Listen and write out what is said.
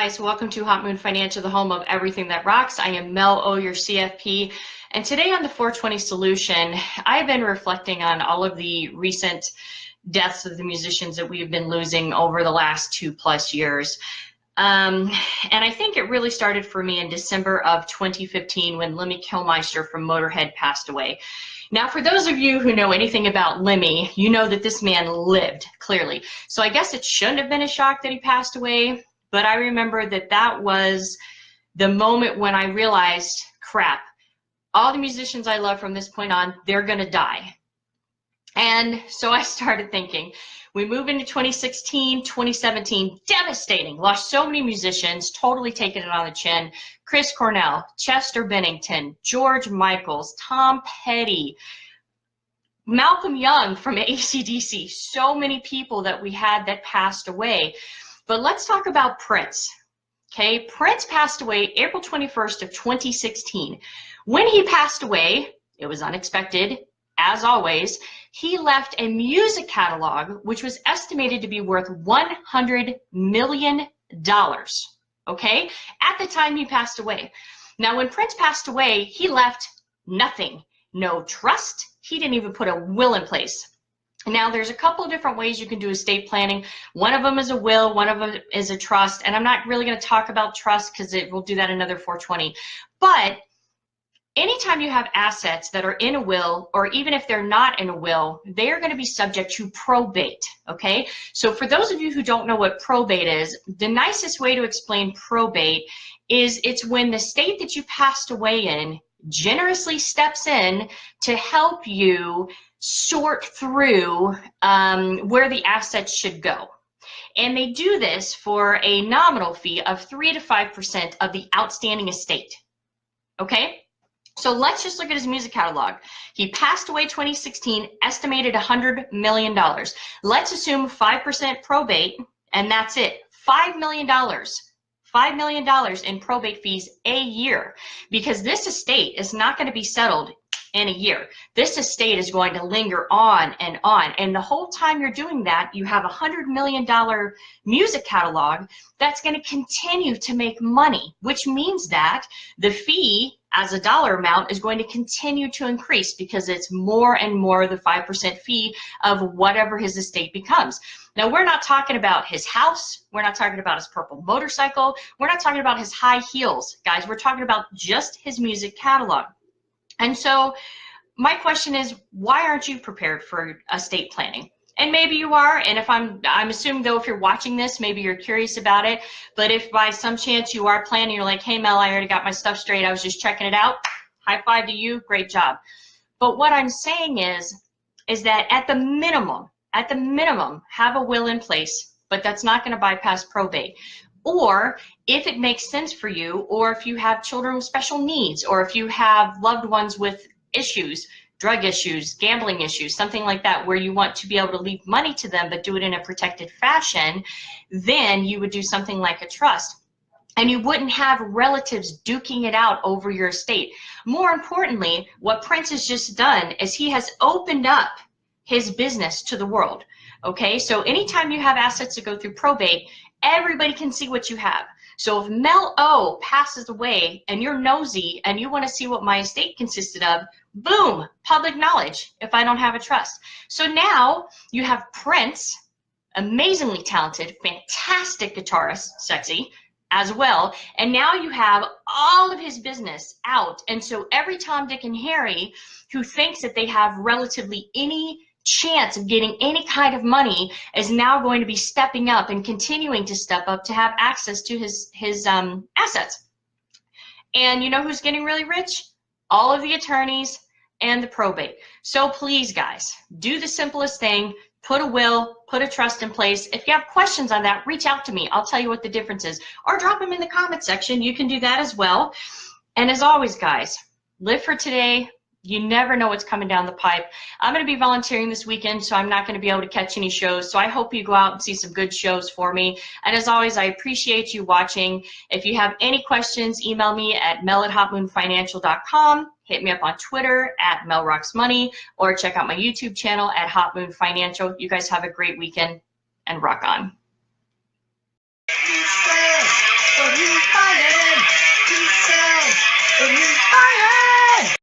guys, welcome to Hot Moon Financial, the home of everything that rocks. I am Mel O, your CFP, and today on the 420 Solution, I've been reflecting on all of the recent deaths of the musicians that we've been losing over the last 2+ years. And I think it really started for me in December of 2015 when Lemmy from Motorhead passed away. Now, for those of you who know anything about Lemmy, you know that this man lived, clearly. So I guess it shouldn't have been a shock that he passed away, but I remember that that was the moment when I realized, crap, all the musicians I love from this point on, they're gonna die. And so I started thinking, we move into 2016, 2017, devastating, lost so many musicians, totally taking it on the chin. Chris Cornell, Chester Bennington, George Michaels, Tom Petty, Malcolm Young from AC/DC, so many people that we had that passed away. But let's talk about Prince. Okay, Prince passed away April 21st of 2016. When he passed away, it was unexpected, as always. He left a music catalog which was estimated to be worth $100 million, okay, at the time he passed away. Now, when Prince passed away, he left nothing, no trust. He didn't even put a will in place. Now, there's a couple of different ways you can do estate planning. One of them is a will, one of them is a trust, and I'm not really going to talk about trust because we'll do that another 420. But anytime you have assets that are in a will, or even if they're not in a will, they are going to be subject to probate, okay? So for those of you who don't know what probate is, the nicest way to explain probate is it's when the state that you passed away in generously steps in to help you sort through where the assets should go. And they do this for a nominal fee of 3 to 5% of the outstanding estate, okay? So let's just look at his music catalog. He passed away 2016, estimated $100 million. Let's assume 5% probate, and that's it. $5 million. $5 million in probate fees a year, because this estate is not going to be settled in a year. This estate is going to linger on, and the whole time you're doing that, you have a $100 million music catalog that's going to continue to make money, which means that the fee as a dollar amount is going to continue to increase because it's more and more the 5% fee of whatever his estate becomes. Now, we're not talking about his house. We're not talking about his purple motorcycle. We're not talking about his high heels, guys. We're talking about just his music catalog. And so my question is, why aren't you prepared for estate planning? And maybe you are, and if I'm assuming though, if you're watching this, maybe you're curious about it. But if by some chance you are planning, you're like, hey Mel, I already got my stuff straight, I was just checking it out, high five to you, great job. But what I'm saying is that at the minimum, have a will in place, but that's not going to bypass probate. Or if it makes sense for you, or if you have children with special needs, or if you have loved ones with issues, drug issues, gambling issues, something like that, where you want to be able to leave money to them but do it in a protected fashion, then you would do something like a trust. And you wouldn't have relatives duking it out over your estate. More importantly, what Prince has just done is he has opened up his business to the world. Okay, so anytime you have assets that go through probate, everybody can see what you have. So if Mel O passes away and you're nosy and you want to see what my estate consisted of, boom, public knowledge if I don't have a trust. So now you have Prince, amazingly talented, fantastic guitarist, sexy as well, and now you have all of his business out. And so every Tom, Dick, and Harry who thinks that they have relatively any chance of getting any kind of money is now going to be stepping up and continuing to step up to have access to his assets. And you know who's getting really rich? All of the attorneys and the probate. So please, guys, do the simplest thing. Put a will, put a trust in place. If you have questions on that, reach out to me. I'll tell you what the difference is. Or drop them in the comment section. You can do that as well. And as always, guys, live for today. You never know what's coming down the pipe. I'm going to be volunteering this weekend, so I'm not going to be able to catch any shows. So I hope you go out and see some good shows for me. And as always, I appreciate you watching. If you have any questions, email me at mel@hotmoonfinancial.com. Hit me up on Twitter at melrocksmoney, or check out my YouTube channel at Hot Moon Financial. You guys have a great weekend and rock on.